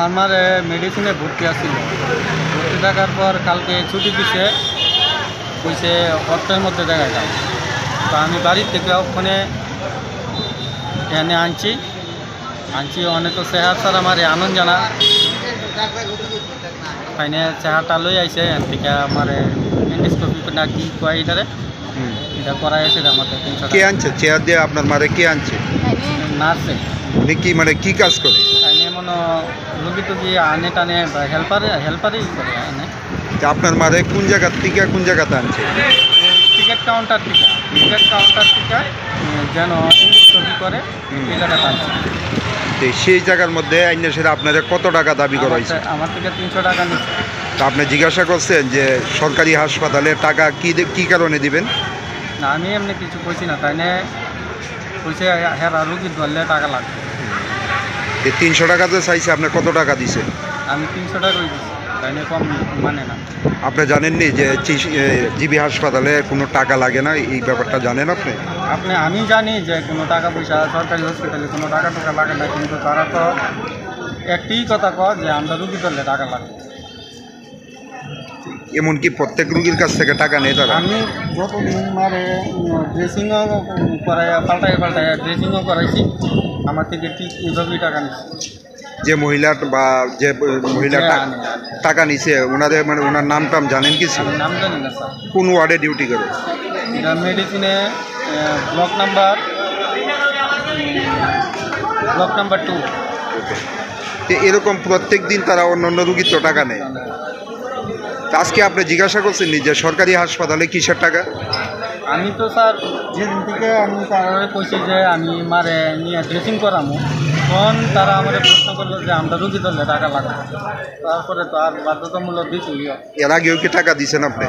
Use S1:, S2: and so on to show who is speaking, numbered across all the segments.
S1: আমার মারে মেডিসিনে ভর্তি আছিল, ভর্তি থাকার পর কালকে ছুটি দিছে, কইছে অর্থের মধ্যে দেখা যাও। তো আমি বাড়ির থেকে ওখানে এনে আনছি অনেক চেহার স্যার আমার আনন্দ জানা তাইনে চেহারটা লই আইছে এন থেকে আমার এন্ডোস্কোপি না কি কয় এটারে এটা করাই আছে আমাদের 300
S2: কে আনছে চেয়ার দিয়ে আপনার মারে কে আনছে?
S1: নার্সে।
S2: উনি কি মানে কি কাজ করে?
S1: তাইনে মনে রুগী টুগি আনে টানে হেল্পারই করে আনে।
S2: আপনার মারে কোন জায়গাতে আনছে?
S1: টিকিট কাউন্টার থেকে যেন এন্ডোস্কোপি করে এই জায়গাটা আনছে।
S2: সেই জায়গার মধ্যে আইনে সেটা আপনাদের কত টাকা দাবি করা হয়েছে?
S1: আমার থেকে 300 টাকা নিচ্ছে।
S2: তা আপনি জিজ্ঞাসা করছেন যে সরকারি হাসপাতালে টাকা কি কারণে দিবেন?
S1: না, আমি এমনি কিছু কইছি না, তাই না কইছে হ্যাঁ রুগী ধরলে টাকা লাগবে।
S2: 300 টাকা তো চাইছে, আপনি কত টাকা দিছে?
S1: আমি 300 টাকাই দিচ্ছি, তাই না কম মানে না।
S2: আপনি জানেননি যে জিবি হাসপাতালে কোনো টাকা লাগে না, এই ব্যাপারটা জানেন আপনি?
S1: আমি জানি যে কোনো টাকা পয়সা সরকারি হসপিটালে কোনো টাকা লাগে না, কিন্তু তারা তো একটি কথা কয় যে আমরা রুগী ধরলে টাকা লাগবে।
S2: এমনকি প্রত্যেক রুগীর কাছ থেকে টাকা নেই তারা?
S1: আমি যতদিন মারে ড্রেসিংও পাল্টাই ড্রেসিংও করাইছি, আমার থেকে ঠিক এইভাবেই টাকা নিচ্ছে।
S2: যে মহিলা টাকা নিছে ওনাদের মানে ওনার নাম টাম জানেন কিছু?
S1: নাম জানি না স্যার।
S2: কোন ওয়ার্ডে ডিউটি করে?
S1: মেডিসিনে ব্লক নাম্বার 2।
S2: ওকে, এরকম প্রত্যেক দিন তারা অন্য রুগীর তো টাকা নেয়। আজকে আপনি জিজ্ঞাসা করছেন যে সরকারি হাসপাতালে কিসের টাকা?
S1: আমি তো স্যার যেদিন থেকে আমি তারা কইছি যে আমি মারে নিয়ে ড্রেসিং করামো, তখন তারা আমাদের প্রশ্ন করলো যে আমরা রুগী ধরলে টাকা লাগবে। তারপরে তো আর বাধ্যতামূলক দিচ্ছি।
S2: এর আগেও কি টাকা দিচ্ছেন আপনি?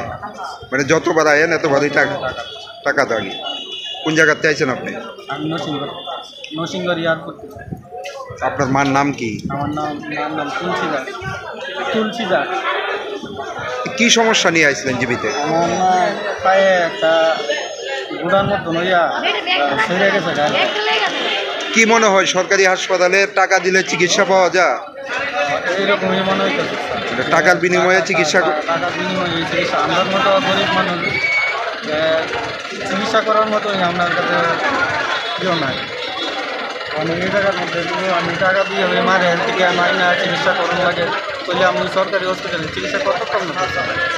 S2: মানে যতবার আয়েন এতবারই টাকা দাঁড়ি। কোন জায়গাতে আইছেন আপনি?
S1: আমি নরসিংগড় এয়ারপোর্ট।
S2: আপনার মার নাম কি?
S1: আমার নাম তুলসী দাস।
S2: কি সমস্যা নিয়ে আইছিলেন জীবিতে?
S1: আমার না পায়ে একটা গুড়ার মতো নইয়া ছেড়ে গেছে।
S2: কি মনে হয় সরকারি হাসপাতালে টাকা দিলে চিকিৎসা পাওয়া যায়?
S1: এইরকমই মনে হইতেছে
S2: টাকার বিনিময়ে চিকিৎসা?
S1: টাকার বিনিময়ে চিকিৎসা আমার মতো গরিব মানুষ চিকিৎসা করার মতোই আপনার কাছে কেউ নাই। মানে এই জায়গার মধ্যে আমি টাকা দিয়ে মারে থেকে মারি না চিকিৎসা করানো লাগে, বলে আমি সরকারি হসপিটালে চিকিৎসা করতে পারতাম না।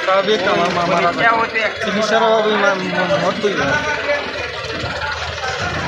S1: স্বাভাবিক আমার মা মারা চিকিৎসার অভাবে মরতেই